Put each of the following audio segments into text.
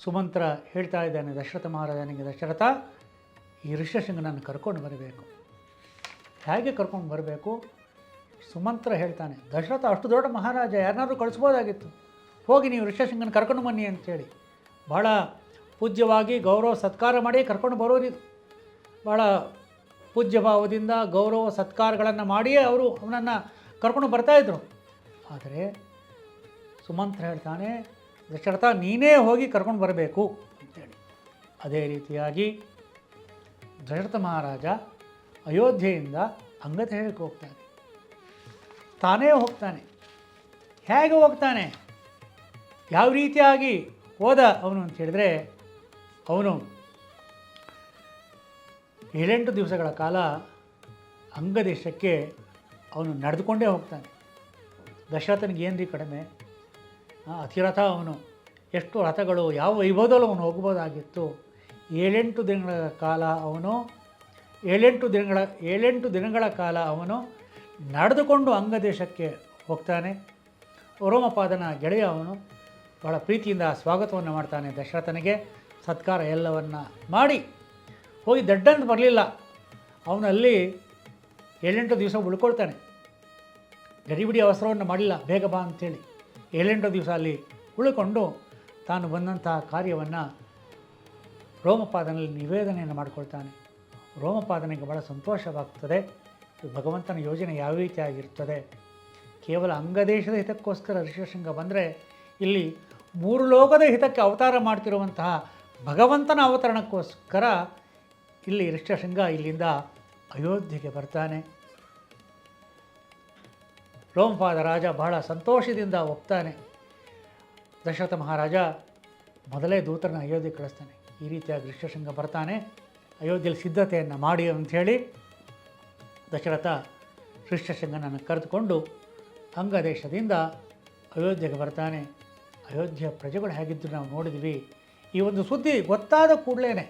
ಸುಮಂತ್ರ ಹೇಳ್ತಾ ಇದ್ದಾನೆ ದಶರಥ ಮಹಾರಾಜನಿಗೆ, ದಶರಥ ಈ ಋಷ್ಯಶೃಂಗನನ್ನು ಕರ್ಕೊಂಡು ಬರಬೇಕು. ಹೇಗೆ ಕರ್ಕೊಂಡು ಬರಬೇಕು? ಸುಮಂತ್ರ ಹೇಳ್ತಾನೆ, ದಶರಥ ಅಷ್ಟು ದೊಡ್ಡ ಮಹಾರಾಜ, ಯಾರನ್ನಾದ್ರೂ ಕಳಿಸ್ಬೋದಾಗಿತ್ತು, ಹೋಗಿ ನೀವು ಋಷ್ಯಶೃಂಗನ ಕರ್ಕೊಂಡು ಬನ್ನಿ ಅಂತೇಳಿ ಭಾಳ ಪೂಜ್ಯವಾಗಿ ಗೌರವ ಸತ್ಕಾರ ಮಾಡಿ ಕರ್ಕೊಂಡು ಬರೋರಿದು. ಭಾಳ ಪೂಜ್ಯ ಭಾವದಿಂದ ಗೌರವ ಸತ್ಕಾರಗಳನ್ನು ಮಾಡಿಯೇ ಅವರು ಅವನನ್ನು ಕರ್ಕೊಂಡು ಬರ್ತಾಯಿದ್ರು. ಆದರೆ ಸುಮಂತ್ರ ಹೇಳ್ತಾನೆ, ದಶರಥ ನೀನೇ ಹೋಗಿ ಕರ್ಕೊಂಡು ಬರಬೇಕು ಅಂತೇಳಿ. ಅದೇ ರೀತಿಯಾಗಿ ದಶರಥ ಮಹಾರಾಜ ಅಯೋಧ್ಯೆಯಿಂದ ಅಂಗದೇಶಕ್ಕೆ ಹೋಗ್ತಾನೆ. ತಾನೇ ಹೋಗ್ತಾನೆ. ಹೇಗೆ ಹೋಗ್ತಾನೆ, ಯಾವ ರೀತಿಯಾಗಿ ಹೋದ ಅವನು ಅಂತ ಹೇಳಿದರೆ, ಅವನು 7-8 ದಿವಸಗಳ ಕಾಲ ಅಂಗದೇಶಕ್ಕೆ ಅವನು ನಡೆದುಕೊಂಡೇ ಹೋಗ್ತಾನೆ. ದಶರಥನಿಗೆ ಏನ್ರಿ ಕಡಿಮೆ, ಅತಿರಥ ಅವನು, ಎಷ್ಟು ರಥಗಳು, ಯಾವ ವೈಭವದಲ್ಲೂ ಅವನು ಹೋಗ್ಬೋದಾಗಿತ್ತು. 7-8 ದಿನಗಳ ಕಾಲ ಅವನು 7-8 ದಿನಗಳ ಕಾಲ ಅವನು ನಡೆದುಕೊಂಡು ಅಂಗದೇಶಕ್ಕೆ ಹೋಗ್ತಾನೆ. ರೋಮಪಾದನ ಗೆಳೆಯ ಅವನು ಭಾಳ ಪ್ರೀತಿಯಿಂದ ಸ್ವಾಗತವನ್ನು ಮಾಡ್ತಾನೆ ದಶರಥನಿಗೆ. ಸತ್ಕಾರ ಎಲ್ಲವನ್ನು ಮಾಡಿ ಹೋಗಿ ದಡ್ಡಂತ ಬರಲಿಲ್ಲ, ಅವನಲ್ಲಿ 7-8 ದಿವಸ ಉಳ್ಕೊಳ್ತಾನೆ. ಗಡಿಬಿಡಿ ಅವಸರವನ್ನು ಮಾಡಿಲ್ಲ, ಬೇಗ ಬಾ ಅಂಥೇಳಿ 7-8 ದಿವಸ ಅಲ್ಲಿ ಉಳ್ಕೊಂಡು ತಾನು ಬಂದಂತಹ ಕಾರ್ಯವನ್ನು ರೋಮಪಾದನಲ್ಲಿ ನಿವೇದನೆಯನ್ನು ಮಾಡಿಕೊಳ್ತಾನೆ. ರೋಮಪಾದನಿಗೆ ಭಾಳ ಸಂತೋಷವಾಗ್ತದೆ. ಭಗವಂತನ ಯೋಜನೆ ಯಾವ ರೀತಿಯಾಗಿರ್ತದೆ, ಕೇವಲ ಅಂಗದೇಶದ ಹಿತಕ್ಕೋಸ್ಕರ ಋಷ್ಯಶೃಂಗ ಬಂದರೆ, ಇಲ್ಲಿ 3 ಲೋಕದ ಹಿತಕ್ಕೆ ಅವತಾರ ಮಾಡ್ತಿರುವಂತಹ ಭಗವಂತನ ಅವತರಣಕ್ಕೋಸ್ಕರ ಇಲ್ಲಿ ಋಷ್ಯಶೃಂಗ ಇಲ್ಲಿಂದ ಅಯೋಧ್ಯೆಗೆ ಬರ್ತಾನೆ. ರೋಮಪಾದ ರಾಜ ಬಹಳ ಸಂತೋಷದಿಂದ ಒಪ್ತಾನೆ. ದಶರಥ ಮಹಾರಾಜ ಮೊದಲೇ ದೂತರನ್ನ ಅಯೋಧ್ಯೆಗೆ ಕಳಿಸ್ತಾನೆ. ಈ ರೀತಿಯಾಗಿ ಋಷ್ಯಶೃಂಗ ಬರ್ತಾನೆ, ಅಯೋಧ್ಯೆಯಲ್ಲಿ ಸಿದ್ಧತೆಯನ್ನು ಮಾಡಿ ಅಂಥೇಳಿ ದಶರಥ ಋಷ್ಯಶೃಂಗನನ್ನು ಕರೆದುಕೊಂಡು ಅಂಗದೇಶದಿಂದ ಅಯೋಧ್ಯೆಗೆ ಬರ್ತಾನೆ. ಅಯೋಧ್ಯೆಯ ಪ್ರಜೆಗಳು ಹೇಗಿದ್ದು ನಾವು ನೋಡಿದ್ವಿ. ಈ ಒಂದು ಸುದ್ದಿ ಗೊತ್ತಾದ ಕೂಡಲೇ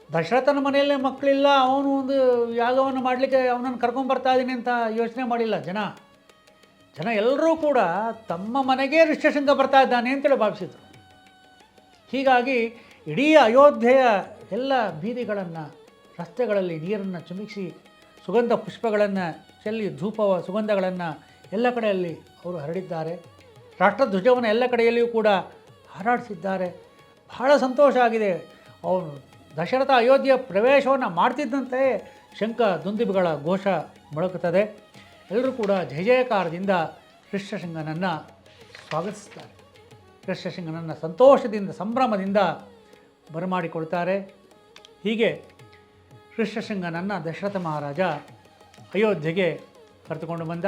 ದಶರಥನ ಮನೆಯಲ್ಲೇ ಮಕ್ಕಳಿಲ್ಲ, ಅವನು ಒಂದು ಯಾಗವನ್ನು ಮಾಡಲಿಕ್ಕೆ ಅವನನ್ನು ಕರ್ಕೊಂಬರ್ತಾ ಇದ್ದೀನಿ ಅಂತ ಯೋಚನೆ ಮಾಡಿಲ್ಲ ಜನ ಎಲ್ಲರೂ ಕೂಡ ತಮ್ಮ ಮನೆಗೆ ಋಷ್ಯಶೃಂಗ ಬರ್ತಾ ಇದ್ದಾನೆ ಅಂತೇಳಿ ಭಾವಿಸಿದರು. ಹೀಗಾಗಿ ಇಡೀ ಅಯೋಧ್ಯೆಯ ಎಲ್ಲ ಬೀದಿಗಳನ್ನು, ರಸ್ತೆಗಳಲ್ಲಿ ನೀರನ್ನು ಚಿಮುಕಿಸಿ ಸುಗಂಧ ಪುಷ್ಪಗಳನ್ನು ಚೆಲ್ಲಿ ಧೂಪ ಸುಗಂಧಗಳನ್ನು ಎಲ್ಲ ಕಡೆಯಲ್ಲಿ ಅವರು ಹರಡಿದ್ದಾರೆ. ರಾಷ್ಟ್ರಧ್ವಜವನ್ನು ಎಲ್ಲ ಕಡೆಯಲ್ಲಿಯೂ ಕೂಡ ಹಾರಾಡಿಸಿದ್ದಾರೆ. ಬಹಳ ಸಂತೋಷ ಆಗಿದೆ. ಅವನು ದಶರಥ ಅಯೋಧ್ಯೆಯ ಪ್ರವೇಶವನ್ನು ಮಾಡ್ತಿದ್ದಂತೆ ಶಂಖ ದುಂದುಭಿಗಳ ಘೋಷ ಮೊಳಗುತ್ತದೆ. ಎಲ್ಲರೂ ಕೂಡ ಜಯ ಜಯಕಾರದಿಂದ ಋಷ್ಯಶೃಂಗನನ್ನು ಸ್ವಾಗತಿಸ್ತಾರೆ. ಋಷ್ಯಶೃಂಗನನ್ನು ಸಂತೋಷದಿಂದ ಸಂಭ್ರಮದಿಂದ ಬರಮಾಡಿಕೊಳ್ತಾರೆ. ಹೀಗೆ ಋಷ್ಯಶೃಂಗನನ್ನು ದಶರಥ ಮಹಾರಾಜ ಅಯೋಧ್ಯೆಗೆ ಕರೆದುಕೊಂಡು ಬಂದ.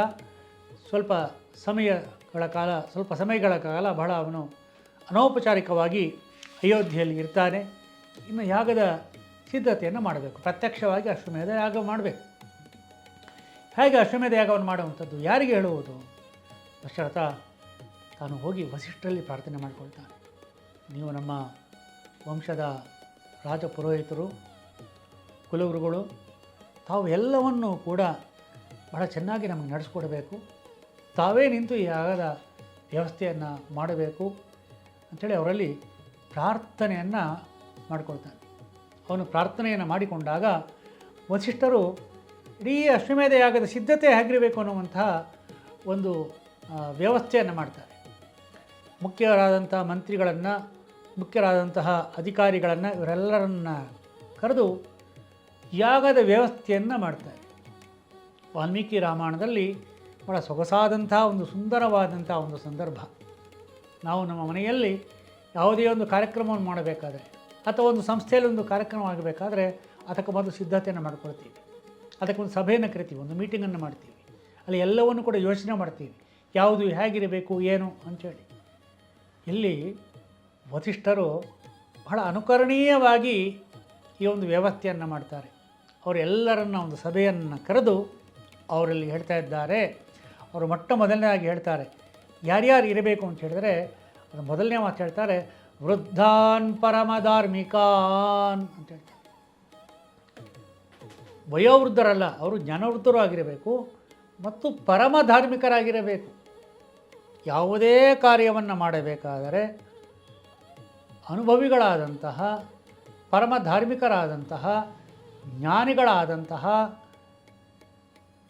ಸ್ವಲ್ಪ ಸಮಯಗಳ ಕಾಲ ಬಹಳ ಅವನು ಅನೌಪಚಾರಿಕವಾಗಿ ಅಯೋಧ್ಯೆಯಲ್ಲಿ ಇರ್ತಾನೆ. ಇನ್ನು ಯಾಗದ ಸಿದ್ಧತೆಯನ್ನು ಮಾಡಬೇಕು. ಪ್ರತ್ಯಕ್ಷವಾಗಿ ಅಶ್ವಮೇಧ ಯಾಗ ಮಾಡಬೇಕು. ಹೇಗೆ ಅಶ್ವಮೇಧ ಯಾಗವನ್ನು ಮಾಡುವಂಥದ್ದು, ಯಾರಿಗೆ ಹೇಳುವುದು? ದಶರಥ ತಾನು ಹೋಗಿ ವಸಿಷ್ಠರಲ್ಲಿ ಪ್ರಾರ್ಥನೆ ಮಾಡಿಕೊಳ್ತಾನೆ. ನೀವು ನಮ್ಮ ವಂಶದ ರಾಜ ಪುರೋಹಿತರು, ಕುಲಗುರುಗಳು, ತಾವು ಎಲ್ಲವನ್ನೂ ಕೂಡ ಬಹಳ ಚೆನ್ನಾಗಿ ನಮಗೆ ನಡೆಸ್ಕೊಡ್ಬೇಕು. ತಾವೇ ನಿಂತು ಈ ಯಾಗದ ವ್ಯವಸ್ಥೆಯನ್ನು ಮಾಡಬೇಕು ಅಂಥೇಳಿ ಅವರಲ್ಲಿ ಪ್ರಾರ್ಥನೆಯನ್ನು ಮಾಡಿಕೊಳ್ತಾನೆ. ಅವನು ಪ್ರಾರ್ಥನೆಯನ್ನು ಮಾಡಿಕೊಂಡಾಗ ವಸಿಷ್ಠರು ಇಡೀ ಅಶ್ವಮೇಧ ಯಾಗದ ಸಿದ್ಧತೆ ಹೇಗಿರಬೇಕು ಅನ್ನುವಂತಹ ಒಂದು ವ್ಯವಸ್ಥೆಯನ್ನು ಮಾಡ್ತಾರೆ. ಮುಖ್ಯರಾದಂತಹ ಮಂತ್ರಿಗಳನ್ನು, ಮುಖ್ಯರಾದಂತಹ ಅಧಿಕಾರಿಗಳನ್ನು, ಇವರೆಲ್ಲರನ್ನ ಕರೆದು ಯಾಗದ ವ್ಯವಸ್ಥೆಯನ್ನು ಮಾಡ್ತಾರೆ. ವಾಲ್ಮೀಕಿ ರಾಮಾಯಣದಲ್ಲಿ ಬಹಳ ಸೊಗಸಾದಂಥ ಒಂದು ಸುಂದರವಾದಂಥ ಒಂದು ಸಂದರ್ಭ. ನಾವು ನಮ್ಮ ಮನೆಯಲ್ಲಿ ಯಾವುದೇ ಒಂದು ಕಾರ್ಯಕ್ರಮವನ್ನು ಮಾಡಬೇಕಾದ್ರೆ ಅಥವಾ ಒಂದು ಸಂಸ್ಥೆಯಲ್ಲಿ ಒಂದು ಕಾರ್ಯಕ್ರಮ ಆಗಬೇಕಾದ್ರೆ ಅದಕ್ಕೆ ಮೊದಲು ಸಿದ್ಧತೆಯನ್ನು ಮಾಡ್ಕೊಳ್ತೀವಿ. ಅದಕ್ಕೊಂದು ಸಭೆಯನ್ನು ಕರಿತೀವಿ, ಒಂದು ಮೀಟಿಂಗನ್ನು ಮಾಡ್ತೀವಿ. ಅಲ್ಲಿ ಎಲ್ಲವನ್ನು ಕೂಡ ಯೋಚನೆ ಮಾಡ್ತೀವಿ, ಯಾವುದು ಹೇಗಿರಬೇಕು ಏನು ಅಂಥೇಳಿ. ಇಲ್ಲಿ ವಸಿಷ್ಠರು ಬಹಳ ಅನುಕರಣೀಯವಾಗಿ ಈ ಒಂದು ವ್ಯವಸ್ಥೆಯನ್ನು ಮಾಡ್ತಾರೆ. ಅವರೆಲ್ಲರನ್ನ ಒಂದು ಸಭೆಯನ್ನು ಕರೆದು ಅವರಲ್ಲಿ ಹೇಳ್ತಾ ಇದ್ದಾರೆ. ಅವರು ಮೊದಲನೇದಾಗಿ ಹೇಳ್ತಾರೆ ಯಾರ್ಯಾರು ಇರಬೇಕು ಅಂತ ಹೇಳಿದರೆ, ಅದು ಮೊದಲನೇ ಮಾತು ಹೇಳ್ತಾರೆ, ವೃದ್ಧಾನ್ ಪರಮಧಾರ್ಮಿಕಾನ್ ಅಂತ ಹೇಳ್ತಾರೆ. ವಯೋವೃದ್ಧರಲ್ಲ, ಅವರು ಜ್ಞಾನವೃದ್ಧರು ಆಗಿರಬೇಕು ಮತ್ತು ಪರಮಧಾರ್ಮಿಕರಾಗಿರಬೇಕು. ಯಾವುದೇ ಕಾರ್ಯವನ್ನು ಮಾಡಬೇಕಾದರೆ ಅನುಭವಿಗಳಾದಂತಹ ಪರಮ ಧಾರ್ಮಿಕರಾದಂತಹ ಜ್ಞಾನಿಗಳಾದಂತಹ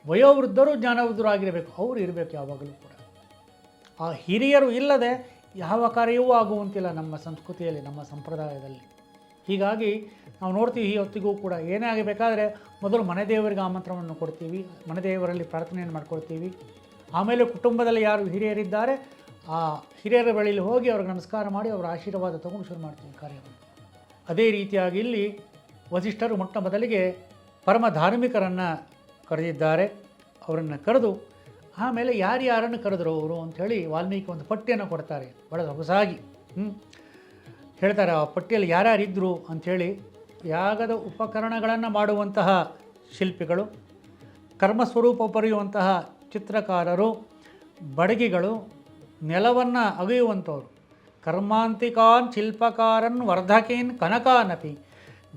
ವಯೋವೃದ್ಧರು ಜ್ಞಾನವೃದ್ಧರಾಗಿರಬೇಕು, ಅವರು ಇರಬೇಕು ಯಾವಾಗಲೂ ಕೂಡ. ಆ ಹಿರಿಯರು ಇಲ್ಲದೆ ಯಾವ ಕಾರ್ಯವೂ ಆಗುವಂತಿಲ್ಲ ನಮ್ಮ ಸಂಸ್ಕೃತಿಯಲ್ಲಿ, ನಮ್ಮ ಸಂಪ್ರದಾಯದಲ್ಲಿ. ಹೀಗಾಗಿ ನಾವು ನೋಡ್ತೀವಿ ಹೊತ್ತಿಗೂ ಕೂಡ ಏನೇ ಆಗಬೇಕಾದ್ರೆ ಮೊದಲು ಮನೆ ದೇವರಿಗೆ ಆಮಂತ್ರಣವನ್ನು ಕೊಡ್ತೀವಿ, ಮನೆ ದೇವರಲ್ಲಿ ಪ್ರಾರ್ಥನೆಯನ್ನು ಮಾಡ್ಕೊಳ್ತೀವಿ. ಆಮೇಲೆ ಕುಟುಂಬದಲ್ಲಿ ಯಾರು ಹಿರಿಯರಿದ್ದಾರೆ ಆ ಹಿರಿಯರ ಬಳಿಯಲ್ಲಿ ಹೋಗಿ ಅವ್ರಿಗೆ ನಮಸ್ಕಾರ ಮಾಡಿ ಅವರ ಆಶೀರ್ವಾದ ತಗೊಂಡು ಶುರು ಮಾಡ್ತೀವಿ ಕಾರ್ಯವನ್ನು. ಅದೇ ರೀತಿಯಾಗಿ ಇಲ್ಲಿ ವಸಿಷ್ಠರು ಮೊಟ್ಟ ಮೊದಲಿಗೆ ಪರಮ ಧಾರ್ಮಿಕರನ್ನು ಕರೆದಿದ್ದಾರೆ. ಅವರನ್ನು ಕರೆದು ಆಮೇಲೆ ಯಾರ್ಯಾರನ್ನು ಕರೆದರು ಅವರು ಅಂಥೇಳಿ ವಾಲ್ಮೀಕಿ ಒಂದು ಪಟ್ಟಿಯನ್ನು ಕೊಡ್ತಾರೆ, ಭಾಳ ಸೊಗಸಾಗಿ ಹೇಳ್ತಾರೆ. ಆ ಪಟ್ಟಿಯಲ್ಲಿ ಯಾರ್ಯಾರಿದ್ದರು ಅಂಥೇಳಿ ಯಾಗದ ಉಪಕರಣಗಳನ್ನು ಮಾಡುವಂತಹ ಶಿಲ್ಪಿಗಳು, ಕರ್ಮಸ್ವರೂಪ ಬರೆಯುವಂತಹ ಚಿತ್ರಕಾರರು, ಬಡಗಿಗಳು, ನೆಲವನ್ನು ಅಗೆಯುವಂಥವ್ರು, ಕರ್ಮಾಂತಿಕಾನ್ ಶಿಲ್ಪಕಾರನ್ ವರ್ಧಕೀನ್ ಕನಕಾನಪಿ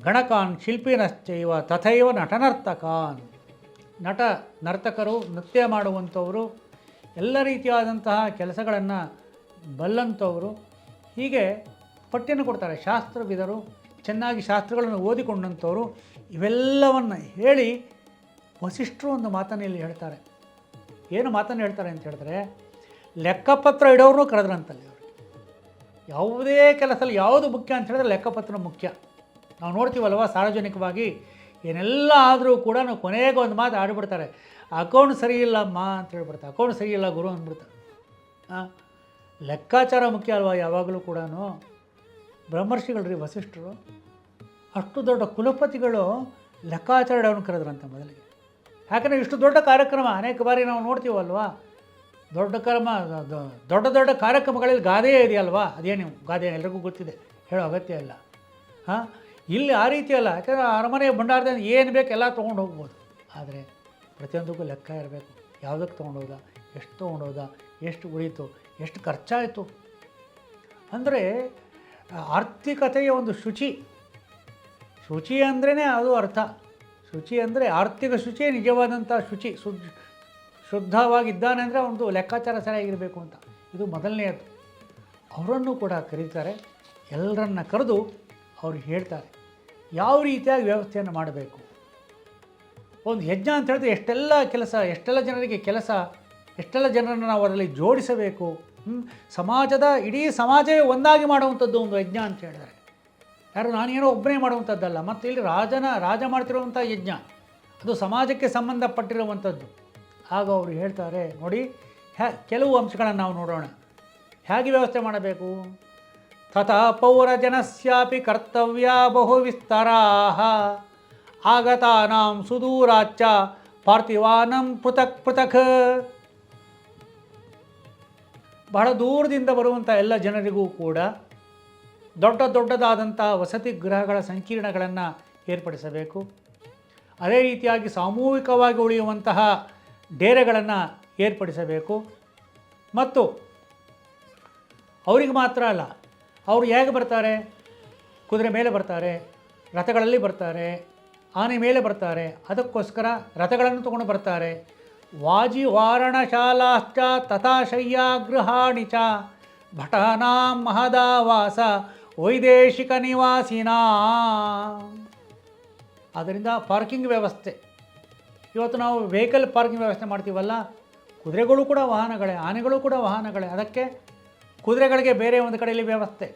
ಗಣಕಾನ್ ಶಿಲ್ಪಿನಶ್ಚೈವ ತಥೈವ ನಟನರ್ತಕಾನ್. ನಟ ನರ್ತಕರು, ನೃತ್ಯ ಮಾಡುವಂಥವರು, ಎಲ್ಲ ರೀತಿಯಾದಂತಹ ಕೆಲಸಗಳನ್ನು ಬಲ್ಲಂಥವರು, ಹೀಗೆ ಪಟ್ಟಿಯನ್ನು ಕೊಡ್ತಾರೆ. ಶಾಸ್ತ್ರವಿದರು, ಚೆನ್ನಾಗಿ ಶಾಸ್ತ್ರಗಳನ್ನು ಓದಿಕೊಂಡಂಥವರು, ಇವೆಲ್ಲವನ್ನು ಹೇಳಿ ವಸಿಷ್ಠರು ಒಂದು ಮಾತನ್ನು ಇಲ್ಲಿ ಹೇಳ್ತಾರೆ. ಏನು ಮಾತನ್ನು ಹೇಳ್ತಾರೆ ಅಂತ ಹೇಳಿದ್ರೆ, ಲೆಕ್ಕಪತ್ರ ಇಡೋರು ಕರೆದ್ರಂತಲ್ಲಿ ಅವರು. ಯಾವುದೇ ಕೆಲಸದಲ್ಲಿ ಯಾವುದು ಮುಖ್ಯ ಅಂತ ಹೇಳಿದ್ರೆ ಲೆಕ್ಕಪತ್ರ ಮುಖ್ಯ. ನಾವು ನೋಡ್ತೀವಲ್ವ ಸಾರ್ವಜನಿಕವಾಗಿ ಏನೆಲ್ಲ ಆದರೂ ಕೂಡ ನಾವು ಕೊನೆಗೆ ಒಂದು ಮಾತು ಆಡಿಬಿಡ್ತಾರೆ, ಅಕೌಂಟ್ ಸರಿ ಇಲ್ಲಮ್ಮ ಅಂತ ಹೇಳ್ಬಿಡ್ತಾರೆ, ಅಕೌಂಟ್ ಸರಿ ಇಲ್ಲ ಗುರು ಅಂದ್ಬಿಡ್ತಾರೆ. ಲೆಕ್ಕಾಚಾರ ಮುಖ್ಯ ಅಲ್ವಾ ಯಾವಾಗಲೂ ಕೂಡ. ಬ್ರಹ್ಮರ್ಷಿಗಳ್ರಿ ವಸಿಷ್ಠರು, ಅಷ್ಟು ದೊಡ್ಡ ಕುಲಪತಿಗಳು ಲೆಕ್ಕಾಚಾರ ಇಡೋನು ಕರೆದ್ರಂತೆ ಮೊದಲಿಗೆ. ಯಾಕಂದರೆ ಇಷ್ಟು ದೊಡ್ಡ ಕಾರ್ಯಕ್ರಮ ಅನೇಕ ಬಾರಿ ನಾವು ನೋಡ್ತೀವಲ್ವಾ, ದೊಡ್ಡ ದೊಡ್ಡ ಕಾರ್ಯಕ್ರಮಗಳಲ್ಲಿ ಗಾದೆಯೇ ಇದೆಯಲ್ವಾ, ಅದೇನು ಗಾದೆ ಎಲ್ರಿಗೂ ಗೊತ್ತಿದೆ, ಹೇಳೋ ಅಗತ್ಯ ಇಲ್ಲ. ಇಲ್ಲಿ ಆ ರೀತಿ ಅಲ್ಲ, ಯಾಕಂದರೆ ಅರಮನೆ ಭಂಡಾರದಿಂದ ಏನು ಬೇಕು ಎಲ್ಲ ತೊಗೊಂಡು ಹೋಗ್ಬೋದು. ಆದರೆ ಪ್ರತಿಯೊಂದಕ್ಕೂ ಲೆಕ್ಕ ಇರಬೇಕು. ಯಾವುದಕ್ಕೆ ತೊಗೊಂಡೋದ, ಎಷ್ಟು ತೊಗೊಂಡೋದ, ಎಷ್ಟು ಉಳೀತು, ಎಷ್ಟು ಖರ್ಚಾಯಿತು. ಅಂದರೆ ಆರ್ಥಿಕತೆಯ ಒಂದು ಶುಚಿ ಅಂದ್ರೇ ಅದು ಅರ್ಥ. ಶುಚಿ ಅಂದರೆ ಆರ್ಥಿಕ ಶುಚಿ, ನಿಜವಾದಂಥ ಶುಚಿ. ಶುದ್ಧವಾಗಿದ್ದಾನೆ ಅಂದರೆ ಒಂದು ಲೆಕ್ಕಾಚಾರ ಸರಿಯಾಗಿರಬೇಕು ಅಂತ. ಇದು ಮೊದಲನೆಯದು. ಅವರನ್ನು ಕೂಡ ಕರೀತಾರೆ. ಎಲ್ಲರನ್ನ ಕರೆದು ಅವ್ರು ಹೇಳ್ತಾರೆ ಯಾವ ರೀತಿಯಾಗಿ ವ್ಯವಸ್ಥೆಯನ್ನು ಮಾಡಬೇಕು. ಒಂದು ಯಜ್ಞ ಅಂತ ಹೇಳಿದ್ರೆ ಎಷ್ಟೆಲ್ಲ ಕೆಲಸ, ಎಷ್ಟೆಲ್ಲ ಜನರಿಗೆ ಕೆಲಸ, ಎಷ್ಟೆಲ್ಲ ಜನರನ್ನು ನಾವು ಅದರಲ್ಲಿ ಜೋಡಿಸಬೇಕು. ಇಡೀ ಸಮಾಜವೇ ಒಂದಾಗಿ ಮಾಡುವಂಥದ್ದು ಒಂದು ಯಜ್ಞ ಅಂತ ಹೇಳಿದರೆ, ಯಾರು ನಾನೇನೋ ಒಬ್ಬನೇ ಮಾಡುವಂಥದ್ದಲ್ಲ. ಮತ್ತು ಇಲ್ಲಿ ರಾಜ ಮಾಡ್ತಿರುವಂಥ ಯಜ್ಞ, ಅದು ಸಮಾಜಕ್ಕೆ ಸಂಬಂಧಪಟ್ಟಿರುವಂಥದ್ದು. ಆಗ ಅವರು ಹೇಳ್ತಾರೆ, ನೋಡಿ ಕೆಲವು ಅಂಶಗಳನ್ನು ನಾವು ನೋಡೋಣ, ಹೇಗೆ ವ್ಯವಸ್ಥೆ ಮಾಡಬೇಕು. ತಥಾ ಪೌರಜನಸ್ಯಾಪಿ ಕರ್ತವ್ಯ ಬಹು ವಿಸ್ತರಾಃ ಆಗತಾನಾಂ ಸುದೂರಾಚ್ಚ ಪಾರ್ಥಿವಾನಂ ಪೃಥಕ್ ಪೃಥಕ್. ಬಹಳ ದೂರದಿಂದ ಬರುವಂಥ ಎಲ್ಲ ಜನರಿಗೂ ಕೂಡ ದೊಡ್ಡದಾದಂಥ ವಸತಿ ಗೃಹಗಳ ಸಂಕೀರ್ಣಗಳನ್ನು ಏರ್ಪಡಿಸಬೇಕು. ಅದೇ ರೀತಿಯಾಗಿ ಸಾಮೂಹಿಕವಾಗಿ ಉಳಿಯುವಂತಹ ಡೇರೆಗಳನ್ನು ಏರ್ಪಡಿಸಬೇಕು. ಮತ್ತು ಅವರಿಗೆ ಮಾತ್ರ ಅಲ್ಲ, ಅವರು ಹೇಗೆ ಬರ್ತಾರೆ, ಕುದುರೆ ಮೇಲೆ ಬರ್ತಾರೆ, ರಥಗಳಲ್ಲಿ ಬರ್ತಾರೆ, ಆನೆ ಮೇಲೆ ಬರ್ತಾರೆ. ಅದಕ್ಕೋಸ್ಕರ ರಥಗಳನ್ನು ತಗೊಂಡು ಬರ್ತಾರೆ. ವಾರಣಶಾಲಾಶ್ಚ ತಥಾ ಶಯ್ಯಾಗೃಹಾಣಿ ಚ ಭಟಾನಾಂ ಮಹದಾವಾಸ ವೈದೇಶಿಕ ನಿವಾಸಿನಾ. ಆದ್ದರಿಂದ ಪಾರ್ಕಿಂಗ್ ವ್ಯವಸ್ಥೆ, ಇವತ್ತು ನಾವು ವೆಹಿಕಲ್ ಪಾರ್ಕಿಂಗ್ ವ್ಯವಸ್ಥೆ ಮಾಡ್ತೀವಲ್ಲ, ಕುದುರೆಗಳು ಕೂಡ ವಾಹನಗಳೇ, ಆನೆಗಳು ಕೂಡ ವಾಹನಗಳೇ. ಅದಕ್ಕೆ ಕುದುರೆಗಳಿಗೆ ಬೇರೆ ಒಂದು ಕಡೆಯಲ್ಲಿ ವ್ಯವಸ್ಥೆ,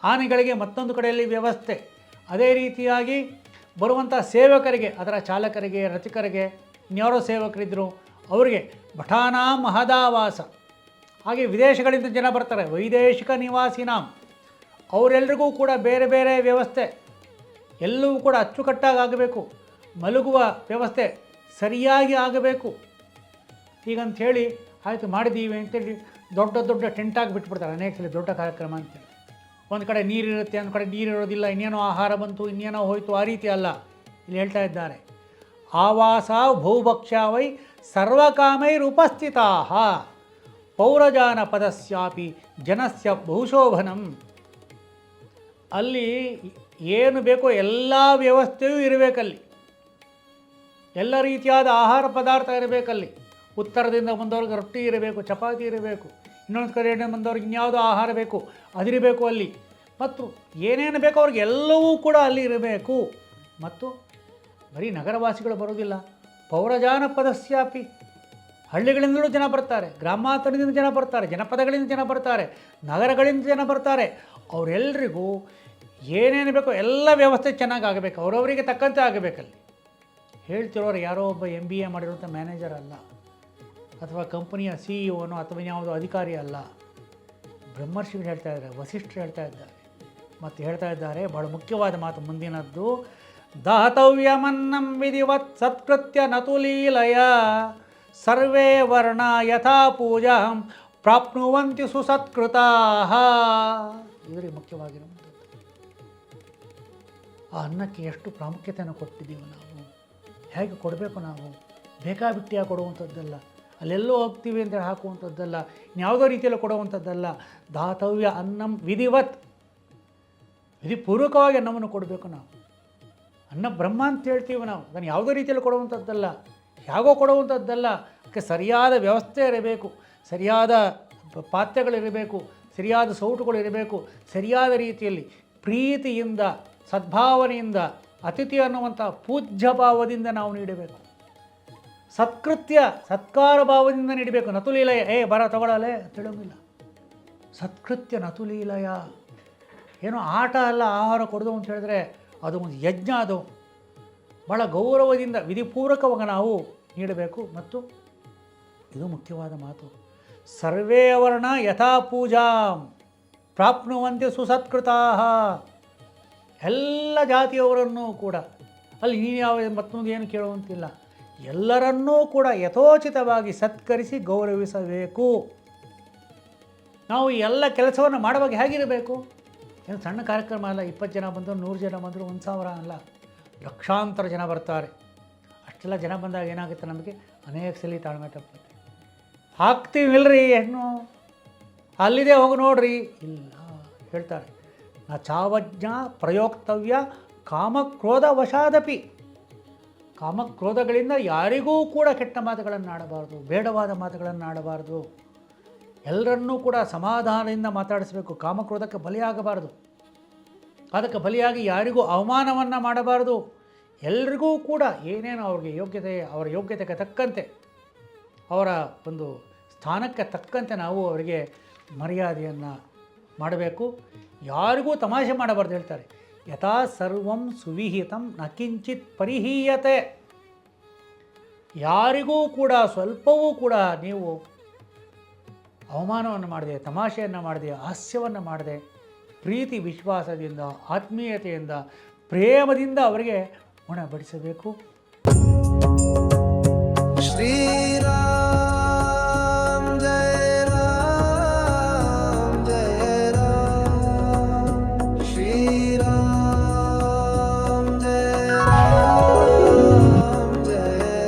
ಆನೆಗಳಿಗೆ ಮತ್ತೊಂದು ಕಡೆಯಲ್ಲಿ ವ್ಯವಸ್ಥೆ. ಅದೇ ರೀತಿಯಾಗಿ ಬರುವಂಥ ಸೇವಕರಿಗೆ, ಅದರ ಚಾಲಕರಿಗೆ, ರಥಿಕರಿಗೆ, ಇನ್ಯಾರೋ ಸೇವಕರಿದ್ದರು ಅವರಿಗೆ ಭಟಾನಾ ಮಹದಾವಾಸ. ಹಾಗೆ ವಿದೇಶಗಳಿಂದ ಜನ ಬರ್ತಾರೆ, ವೈದೇಶಿಕ ನಿವಾಸಿನಾಂ, ಅವರೆಲ್ಲರಿಗೂ ಕೂಡ ಬೇರೆ ಬೇರೆ ವ್ಯವಸ್ಥೆ, ಎಲ್ಲವೂ ಕೂಡ ಅಚ್ಚುಕಟ್ಟಾಗಿ ಆಗಬೇಕು. ಮಲಗುವ ವ್ಯವಸ್ಥೆ ಸರಿಯಾಗಿ ಆಗಬೇಕು. ಹೀಗಂಥೇಳಿ ಆಯಿತು ಮಾಡಿದ್ದೀವಿ ಅಂತೇಳಿ ದೊಡ್ಡ ಟೆಂಟಾಗಿ ಬಿಟ್ಬಿಡ್ತಾರೆ ಅನೇಕ ಸಲ ದೊಡ್ಡ ಕಾರ್ಯಕ್ರಮ ಅಂತೇಳಿ. ಒಂದು ಕಡೆ ನೀರಿರುತ್ತೆ, ಒಂದು ಕಡೆ ನೀರಿರೋದಿಲ್ಲ, ಇನ್ನೇನೋ ಆಹಾರ ಬಂತು, ಇನ್ನೇನೋ ಹೋಯಿತು, ಆ ರೀತಿ ಅಲ್ಲ. ಇಲ್ಲಿ ಹೇಳ್ತಾ ಇದ್ದಾರೆ, ಆವಾಸ ಭೂಭಕ್ಷ್ಯ ವೈ ಸರ್ವಕಾಮೈರುಪಸ್ಥಿತಾ ಪೌರಜಾನಪದಸ್ಯಾಪಿ ಜನಸ್ಯ ಬಹುಶೋಭನಂ. ಅಲ್ಲಿ ಏನು ಬೇಕೋ ಎಲ್ಲ ವ್ಯವಸ್ಥೆಯೂ ಇರಬೇಕಲ್ಲಿ, ಎಲ್ಲ ರೀತಿಯಾದ ಆಹಾರ ಪದಾರ್ಥ ಇರಬೇಕಲ್ಲಿ. ಉತ್ತರದಿಂದ ಬಂದವ್ರಿಗೆ ರೊಟ್ಟಿ ಇರಬೇಕು, ಚಪಾತಿ ಇರಬೇಕು, ಇನ್ನೊಂದು ಕಡೆಯಿಂದ ಬಂದವ್ರಿಗೆ ಇನ್ಯಾವುದೋ ಆಹಾರ ಬೇಕು, ಅದಿರಬೇಕು ಅಲ್ಲಿ. ಮತ್ತು ಏನೇನು ಬೇಕೋ ಅವ್ರಿಗೆ ಎಲ್ಲವೂ ಕೂಡ ಅಲ್ಲಿ ಇರಬೇಕು. ಮತ್ತು ಬರೀ ನಗರವಾಸಿಗಳು ಬರೋದಿಲ್ಲ, ಪೌರಜಾನಪದಸ್ಯಾಪಿ, ಹಳ್ಳಿಗಳಿಂದಲೂ ಜನ ಬರ್ತಾರೆ, ಗ್ರಾಮಾಂತರದಿಂದ ಜನ ಬರ್ತಾರೆ, ಜನಪದಗಳಿಂದ ಜನ ಬರ್ತಾರೆ, ನಗರಗಳಿಂದ ಜನ ಬರ್ತಾರೆ. ಅವರೆಲ್ಲರಿಗೂ ಏನೇನು ಬೇಕೋ ಎಲ್ಲ ವ್ಯವಸ್ಥೆ ಚೆನ್ನಾಗಿ ಆಗಬೇಕು, ಅವರವರಿಗೆ ತಕ್ಕಂತೆ ಆಗಬೇಕಲ್ಲಿ. ಹೇಳ್ತಿರೋರು ಯಾರೋ ಒಬ್ಬ MBA ಮಾಡಿರುವಂಥ ಮ್ಯಾನೇಜರ್ ಅಲ್ಲ, ಅಥವಾ ಕಂಪನಿಯ CEO ಅಥವಾ ಯಾವುದೋ ಅಧಿಕಾರಿ ಅಲ್ಲ. ಬ್ರಹ್ಮರ್ಷಿಗಳು ಹೇಳ್ತಾ ಇದ್ದಾರೆ, ವಸಿಷ್ಠರು ಹೇಳ್ತಾ ಇದ್ದಾರೆ. ಮತ್ತು ಹೇಳ್ತಾ ಇದ್ದಾರೆ ಭಾಳ ಮುಖ್ಯವಾದ ಮಾತು ಮುಂದಿನದ್ದು, ದಾತವ್ಯಮನ್ನಂ ವಿಧಿವತ್ ಸತ್ಕೃತ್ಯ ನತುಲೀಲಯ ಸರ್ವೇ ವರ್ಣ ಯಥಾ ಪೂಜಾಂ ಪ್ರಾಪ್ನುವಂತಿ ಸುಸತ್ಕೃತಾಃ. ಇದರಿಗೆ ಮುಖ್ಯವಾಗಿರುವಂಥದ್ದು ಆ ಅನ್ನಕ್ಕೆ ಎಷ್ಟು ಪ್ರಾಮುಖ್ಯತೆಯನ್ನು ಕೊಟ್ಟಿದ್ದೀವಿ ನಾವು, ಹೇಗೆ ಕೊಡಬೇಕು ನಾವು. ಬೇಕಾಬಿಟ್ಟಿಯಾಗಿ ಕೊಡುವಂಥದ್ದಲ್ಲ, ಅಲ್ಲೆಲ್ಲೋ ಹೋಗ್ತೀವಿ ಅಂತೇಳಿ ಹಾಕುವಂಥದ್ದಲ್ಲ, ಇನ್ಯಾವುದೋ ರೀತಿಯಲ್ಲಿ ಕೊಡುವಂಥದ್ದಲ್ಲ. ದಾತವ್ಯ ಅನ್ನಂ ವಿಧಿವತ್, ವಿಧಿಪೂರ್ವಕವಾಗಿ ಅನ್ನವನ್ನು ಕೊಡಬೇಕು ನಾವು. ಅನ್ನ ಬ್ರಹ್ಮ ಅಂತ ಹೇಳ್ತೀವಿ ನಾವು, ಅದನ್ನು ಯಾವುದೋ ರೀತಿಯಲ್ಲಿ ಕೊಡುವಂಥದ್ದಲ್ಲ, ಹೇಗೋ ಕೊಡುವಂಥದ್ದಲ್ಲ. ಅದಕ್ಕೆ ಸರಿಯಾದ ವ್ಯವಸ್ಥೆ ಇರಬೇಕು, ಸರಿಯಾದ ಪಾತ್ರೆಗಳಿರಬೇಕು, ಸರಿಯಾದ ಸೌಟುಗಳಿರಬೇಕು, ಸರಿಯಾದ ರೀತಿಯಲ್ಲಿ ಪ್ರೀತಿಯಿಂದ ಸದ್ಭಾವನೆಯಿಂದ ಅತಿಥಿ ಅನ್ನುವಂಥ ಪೂಜ್ಯ ಭಾವದಿಂದ ನಾವು ನೀಡಬೇಕು. ಸತ್ಕೃತ್ಯ ಸತ್ಕಾರ ಭಾವದಿಂದ ನೀಡಬೇಕು. ನತುಲೀಲಯ, ಬರ ತಗೊಳ್ಳಲೆ ತಿಳೋಂಗಿಲ್ಲ. ಸತ್ಕೃತ್ಯ ನತುಲೀಲಯ, ಏನೋ ಆಟ ಅಲ್ಲ ಆಹಾರ ಕೊಡೋದು ಅಂತ ಹೇಳಿದ್ರೆ ಅದು ಒಂದು ಯಜ್ಞ. ಅದು ಭಾಳ ಗೌರವದಿಂದ ವಿಧಿಪೂರ್ವಕವಾಗಿ ನಾವು ನೀಡಬೇಕು. ಮತ್ತು ಇದು ಮುಖ್ಯವಾದ ಮಾತು, ಸರ್ವೇ ವರ್ಣ ಯಥಾ ಪೂಜಾಂ ಪ್ರಾಪ್ನುವಂತೆ ಸುಸತ್ಕೃತಾಃ. ಎಲ್ಲ ಜಾತಿಯವರನ್ನೂ ಕೂಡ, ಅಲ್ಲಿ ನೀನು ಯಾವ ಮತ್ತೊಂದು ಏನು ಕೇಳುವಂತಿಲ್ಲ, ಎಲ್ಲರನ್ನೂ ಕೂಡ ಯಥೋಚಿತವಾಗಿ ಸತ್ಕರಿಸಿ ಗೌರವಿಸಬೇಕು. ನಾವು ಎಲ್ಲ ಕೆಲಸವನ್ನು ಮಾಡುವಾಗ ಹೇಗಿರಬೇಕು? ಏನು ಸಣ್ಣ ಕಾರ್ಯಕ್ರಮ ಅಲ್ಲ, 20 ಜನ ಬಂದರು, 100 ಜನ ಬಂದರು, 1000 ಅಲ್ಲ, ಲಕ್ಷಾಂತರ ಜನ ಬರ್ತಾರೆ. ಅಷ್ಟೆಲ್ಲ ಜನ ಬಂದಾಗ ಏನಾಗುತ್ತೆ, ನಮಗೆ ಅನೇಕ ಸಲ ತಾಳ್ಮೆ ತಪ್ಪುತ್ತೆ. ಹಾಕ್ತೀವಿಲ್ಲರಿ ಹೆಣ್ಣು, ಅಲ್ಲಿದೆ ಹೋಗಿ ನೋಡ್ರಿ, ಇಲ್ಲ ಹೇಳ್ತಾರೆ. ನ ಚಾವಜ್ಞ ಪ್ರಯೋಕ್ತವ್ಯ ಕಾಮಕ್ರೋಧ ವಶಾದಪಿ. ಕಾಮಕ್ರೋಧಗಳಿಂದ ಯಾರಿಗೂ ಕೂಡ ಕೆಟ್ಟ ಮಾತುಗಳನ್ನು ಆಡಬಾರ್ದು, ಬೇಡವಾದ ಮಾತುಗಳನ್ನು ಆಡಬಾರ್ದು. ಎಲ್ಲರನ್ನೂ ಕೂಡ ಸಮಾಧಾನದಿಂದ ಮಾತಾಡಿಸಬೇಕು. ಕಾಮಕ್ರೋಧಕ್ಕೆ ಬಲಿಯಾಗಬಾರ್ದು, ಅದಕ್ಕೆ ಬಲಿಯಾಗಿ ಯಾರಿಗೂ ಅವಮಾನವನ್ನು ಮಾಡಬಾರ್ದು. ಎಲ್ರಿಗೂ ಕೂಡ ಏನೇನು ಅವ್ರಿಗೆ ಯೋಗ್ಯತೆ, ಅವರ ಯೋಗ್ಯತೆಗೆ ತಕ್ಕಂತೆ, ಅವರ ಒಂದು ಸ್ಥಾನಕ್ಕೆ ತಕ್ಕಂತೆ ನಾವು ಅವರಿಗೆ ಮರ್ಯಾದೆಯನ್ನು ಮಾಡಬೇಕು. ಯಾರಿಗೂ ತಮಾಷೆ ಮಾಡಬಾರ್ದು ಹೇಳ್ತಾರೆ. ಯಥಾ ಸರ್ವಂ ಸುವಿಹಿತಂ ನ ಕಿಂಚಿತ್ ಪರಿಹೀಯತೆ. ಯಾರಿಗೂ ಕೂಡ ಸ್ವಲ್ಪವೂ ಕೂಡ ನೀವು ಅವಮಾನವನ್ನು ಮಾಡದೆ, ತಮಾಷೆಯನ್ನು ಮಾಡದೆ, ಹಾಸ್ಯವನ್ನು ಮಾಡದೆ, ಪ್ರೀತಿ ವಿಶ್ವಾಸದಿಂದ, ಆತ್ಮೀಯತೆಯಿಂದ, ಪ್ರೇಮದಿಂದ ಅವರಿಗೆ ಉಣಬಡಿಸಬೇಕು.